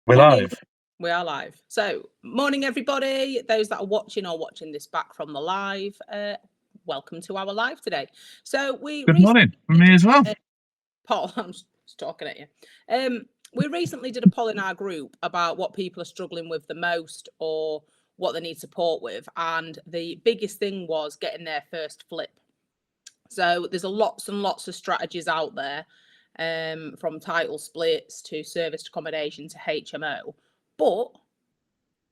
We're Morning. live. We are live. So, morning, everybody. Those that are watching or watching this back from the live, welcome to our live today. So, we Good recently morning from did, me as well. Paul, I'm just talking at you. We recently did a poll in our group about what people are struggling with the most or what they need support with. And the biggest thing was getting their first flip. So, there's lots and lots of strategies out there, from title splits to serviced accommodation to HMO. But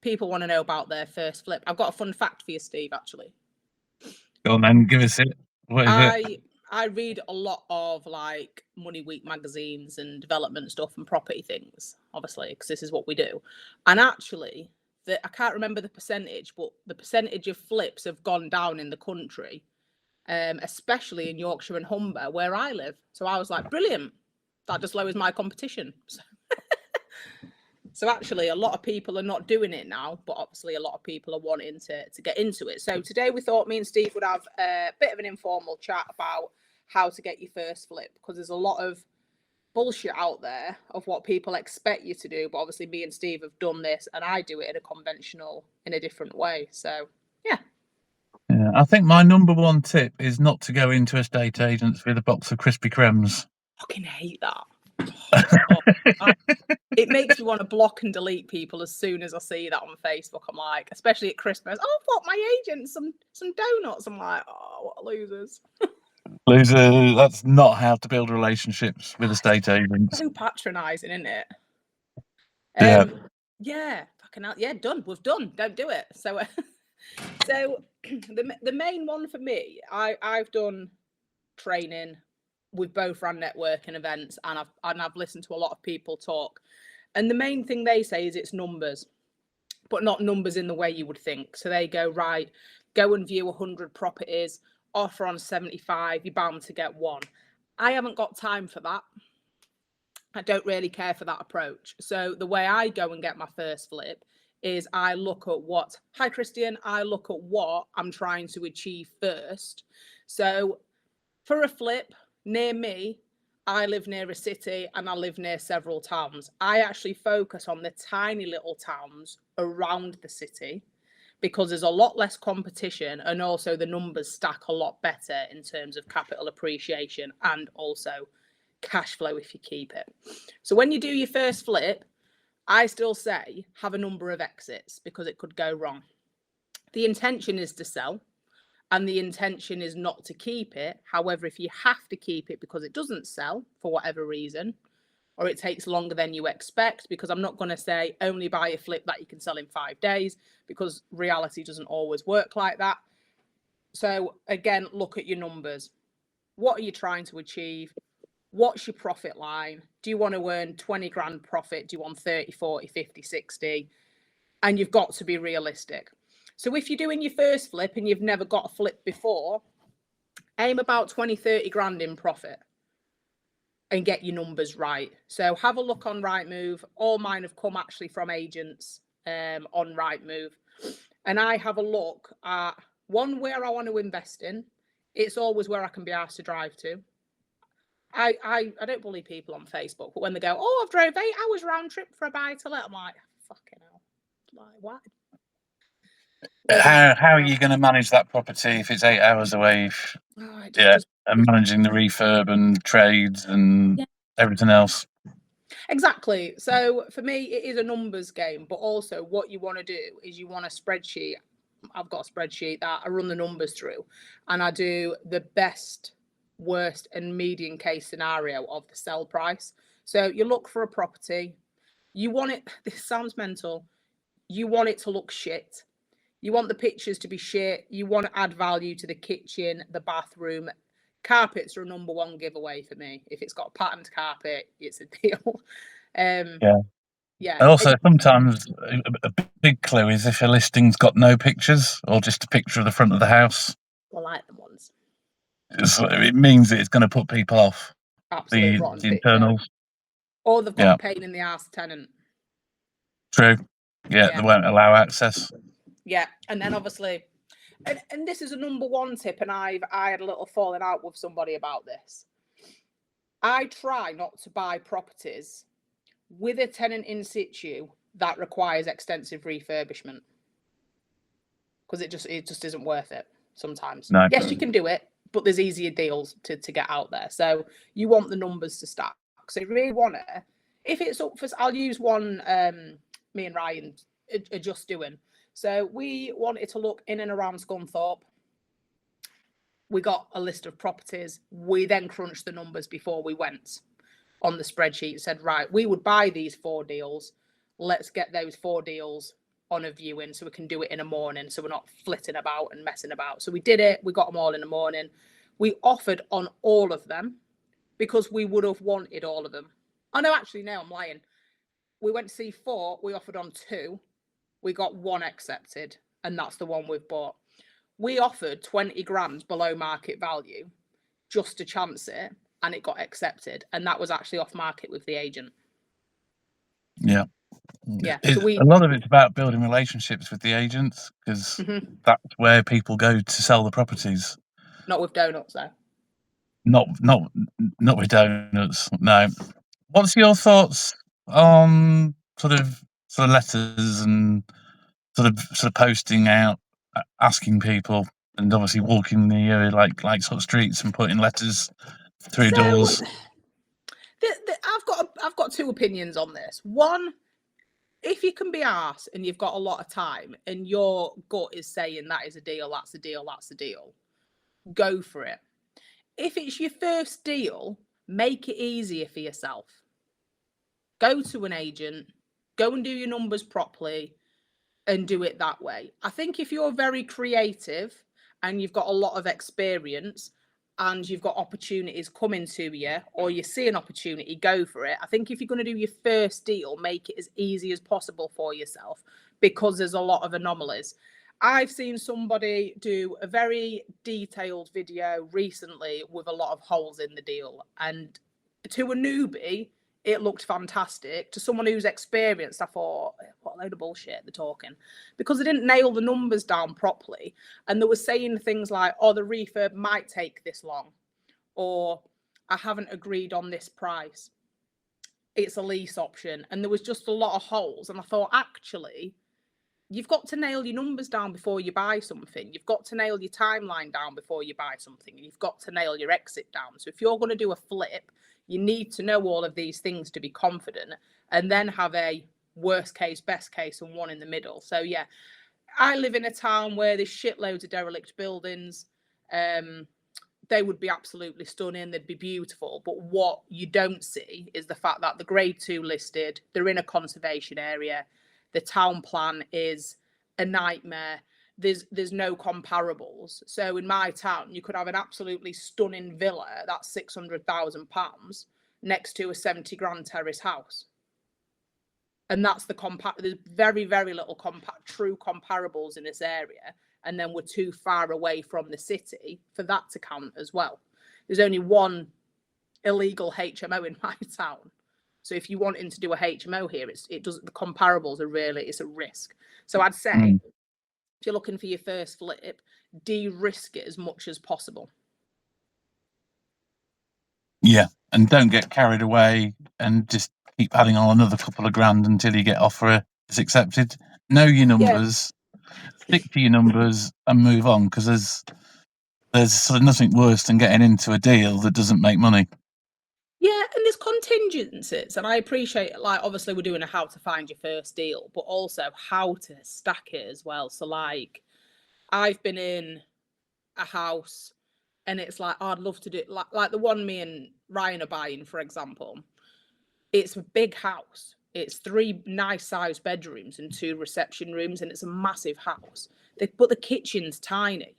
people want to know about their first flip. I've got a fun fact for you, Steve, actually. Go on then, give us it. What is it? I read a lot of like Money Week magazines and development stuff and property things, obviously, because this is what we do. And actually, I can't remember the percentage, but the percentage of flips have gone down in the country, especially in Yorkshire and Humber, where I live. So I was like, brilliant. That just lowers my competition. So actually, a lot of people are not doing it now, but obviously a lot of people are wanting to get into it. So today we thought me and Steve would have a bit of an informal chat about how to get your first flip, because there's a lot of bullshit out there of what people expect you to do. But obviously me and Steve have done this and I do it in a different way. So yeah. Yeah, I think my number one tip is not to go into estate agents with a box of Krispy Kremes. Fucking hate that. It makes me want to block and delete people as soon as I see that on Facebook. I'm like, especially at Christmas, oh, what, my agent, some donuts. I'm like, oh, what losers. Loser, that's not how to build relationships with estate agents. So patronising, isn't it? Yeah. Yeah, fucking hell. Yeah, done. We've done. Don't do it. So, so the main one for me, I've done training. We've both ran networking events, and I've listened to a lot of people talk. And the main thing they say is it's numbers, but not numbers in the way you would think. So they go, right, go and view 100 properties, offer on 75, you're bound to get one. I haven't got time for that. I don't really care for that approach. So the way I go and get my first flip is I look at hi Christian, I look at what I'm trying to achieve first. So for a flip near me, I live near a city and I live near several towns. I actually focus on the tiny little towns around the city because there's a lot less competition, and also the numbers stack a lot better in terms of capital appreciation and also cash flow if you keep it. So when you do your first flip, I still say have a number of exits because it could go wrong. The intention is to sell, and the intention is not to keep it. However, if you have to keep it because it doesn't sell for whatever reason, or it takes longer than you expect, because I'm not going to say only buy a flip that you can sell in 5 days, because reality doesn't always work like that. So again, look at your numbers. What are you trying to achieve? What's your profit line? Do you want to earn 20 grand profit? Do you want 30, 40, 50, 60? And you've got to be realistic. So if you're doing your first flip and you've never got a flip before, aim about 20, 30 grand in profit and get your numbers right. So have a look on Rightmove. All mine have come actually from agents on Rightmove. And I have a look at one where I want to invest in. It's always where I can be asked to drive to. I don't bully people on Facebook, but when they go, oh, I've drove 8 hours round trip for a buy to let, I'm like, fucking hell. Like, what? How are you going to manage that property if it's 8 hours away? And managing the refurb and trades and everything else. Exactly. So for me, it is a numbers game, but also what you want to do is you want a spreadsheet. I've got a spreadsheet that I run the numbers through, and I do the best, worst, and median case scenario of the sell price. So you look for a property, you want it, this sounds mental, you want it to look shit. You want the pictures to be shit. You want to add value to the kitchen, the bathroom. Carpets are a number one giveaway for me. If it's got a patterned carpet, it's a deal. Yeah. And also, sometimes a big clue is if a listing's got no pictures or just a picture of the front of the house. I like them ones. It means that it's going to put people off. Absolutely. The internals. Or they've got a pain in the ass tenant. True. Yeah, they won't allow access. Yeah, and then obviously, and this is a number one tip, and I had a little falling out with somebody about this. I try not to buy properties with a tenant in situ, that requires extensive refurbishment because it just isn't worth it sometimes. No. Yes, you can do it, but there's easier deals to get out there. So you want the numbers to stack. So you really want to, if it's up for, I'll use one me and Ryan are just doing. So we wanted to look in and around Scunthorpe. We got a list of properties. We then crunched the numbers before we went on the spreadsheet and said, right, we would buy these 4 deals. Let's get those 4 deals on a viewing so we can do it in a morning, so we're not flitting about and messing about. So we did it. We got them all in the morning. We offered on all of them because we would have wanted all of them. Oh, no, actually, no, I'm lying. We went to see 4. We offered on 2. We got 1 accepted, and that's the one we've bought. We offered 20 grand below market value just to chance it, and it got accepted. And that was actually off market with the agent. Yeah. Yeah. A lot of it's about building relationships with the agents because that's where people go to sell the properties. Not with donuts, though. Not with donuts. No. What's your thoughts on sort of letters and sort of posting out, asking people, and obviously walking the area like sort of streets and putting letters through doors? I've got 2 opinions on this. One, if you can be arsed and you've got a lot of time and your gut is saying that is a deal, that's a deal, that's a deal, go for it. If it's your first deal, make it easier for yourself. Go to an agent, go and do your numbers properly and do it that way. I think if you're very creative and you've got a lot of experience and you've got opportunities coming to you, or you see an opportunity, go for it. I think if you're going to do your first deal, make it as easy as possible for yourself because there's a lot of anomalies. I've seen somebody do a very detailed video recently with a lot of holes in the deal, and to a newbie, it looked fantastic. To someone who's experienced, I thought, what a load of bullshit they're talking, because they didn't nail the numbers down properly. And they were saying things like, oh, the refurb might take this long, or I haven't agreed on this price. It's a lease option. And there was just a lot of holes. And I thought, actually, you've got to nail your numbers down before you buy something. You've got to nail your timeline down before you buy something. You've got to nail your exit down. So if you're going to do a flip, you need to know all of these things to be confident, and then have a worst case, best case, and one in the middle. So yeah, I live in a town where there's shitloads of derelict buildings. They would be absolutely stunning. They'd be beautiful. But what you don't see is the fact that the grade 2 listed, they're in a conservation area. The town plan is a nightmare. There's no comparables. So in my town, you could have an absolutely stunning villa that's £600,000 next to a 70 grand terrace house. And that's there's very, very little true comparables in this area. And then we're too far away from the city for that to count as well. There's only 1 illegal HMO in my town. So if you wanting to do a HMO here, the comparables are really, it's a risk. So I'd say, if you're looking for your first flip, de-risk it as much as possible. Yeah, and don't get carried away and just keep adding on another couple of grand until you get offer is accepted. Know your numbers, stick to your numbers, and move on, because there's sort of nothing worse than getting into a deal that doesn't make money. Yeah, and there's contingencies, and I appreciate, like, obviously we're doing a how to find your first deal, but also how to stack it as well. So like, I've been in a house and it's like, oh, I'd love to do like the one me and Ryan are buying, for example. It's a big house. It's 3 nice sized bedrooms and 2 reception rooms, and it's a massive house. But the kitchen's tiny.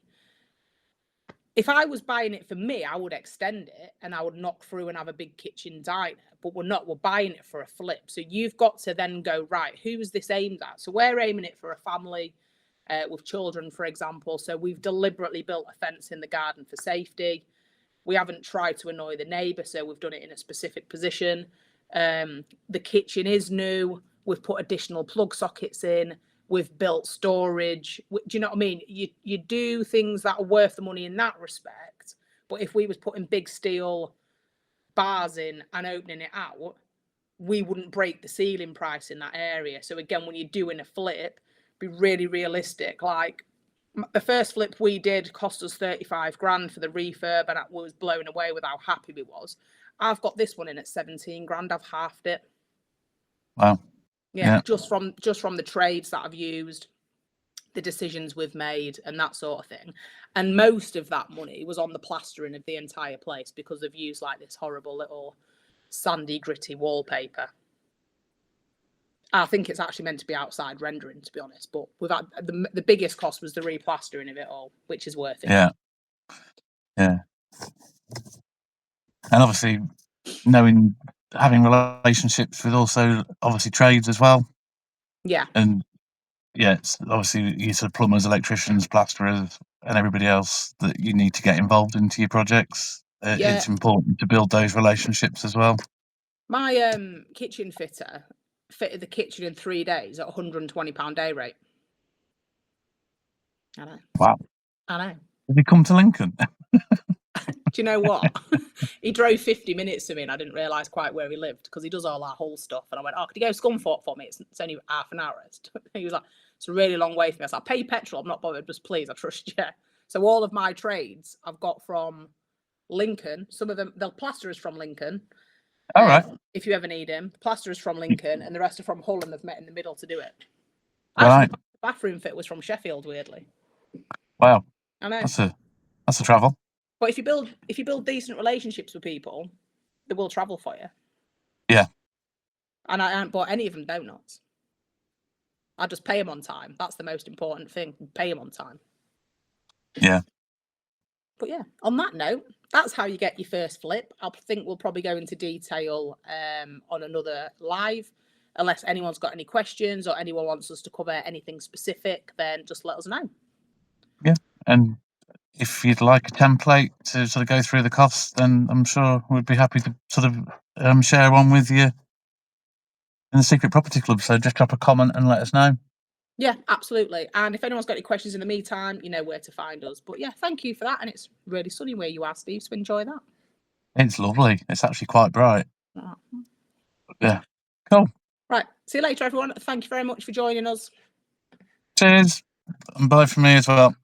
If I was buying it for me, I would extend it and I would knock through and have a big kitchen diner, but we're not. We're buying it for a flip. So you've got to then go, right, who is this aimed at? So we're aiming it for a family with children, for example. So we've deliberately built a fence in the garden for safety. We haven't tried to annoy the neighbour, so we've done it in a specific position. The kitchen is new. We've put additional plug sockets in. We've built storage. Do you know what I mean? You do things that are worth the money in that respect. But if we was putting big steel bars in and opening it out, we wouldn't break the ceiling price in that area. So again, when you're doing a flip, be really realistic. Like the first flip we did cost us 35 grand for the refurb, and I was blown away with how happy we was. I've got this one in at 17 grand. I've halved it. Wow. Yeah, just from the trades that I've used, the decisions we've made, and that sort of thing. And most of that money was on the plastering of the entire place because they've used like this horrible little sandy, gritty wallpaper. I think it's actually meant to be outside rendering, to be honest. But we've had the biggest cost was the replastering of it all, which is worth it. Yeah. And obviously, having relationships with also obviously trades as well. Yeah. And it's obviously you sort of plumbers, electricians, plasterers, and everybody else that you need to get involved into your projects. It's important to build those relationships as well. My kitchen fitter fitted the kitchen in 3 days at £120 day rate. I know. Wow. I know. Did he come to Lincoln? Do you know what? He drove 50 minutes to me, and I didn't realise quite where he lived because he does all our whole stuff. And I went, "Oh, could you go to Scunthorpe for me? It's only half an hour." He was like, "It's a really long way for me." I was like, "Pay petrol. I'm not bothered. Just please, I trust you." So all of my trades I've got from Lincoln. Some of them, they'll plasterers from Lincoln. All right. If you ever need him, plasterers from Lincoln, and the rest are from Hull, and they've met in the middle to do it. Right. Actually, the bathroom fit was from Sheffield, weirdly. Wow. I know. That's a travel. But if you build decent relationships with people, they will travel for you. Yeah. And I haven't bought any of them donuts. I just pay them on time. That's the most important thing. Pay them on time. Yeah. But yeah, on that note, that's how you get your first flip. I think we'll probably go into detail on another live. Unless anyone's got any questions or anyone wants us to cover anything specific, then just let us know. Yeah. And if you'd like a template to sort of go through the costs, then I'm sure we'd be happy to sort of share one with you in the Secret Property Club. So just drop a comment and let us know. Yeah, absolutely. And if anyone's got any questions in the meantime, you know where to find us. But yeah, thank you for that. And it's really sunny where you are, Steve, so enjoy that. It's lovely. It's actually quite bright. Oh. Yeah. Cool. Right. See you later, everyone. Thank you very much for joining us. Cheers. And bye from me as well.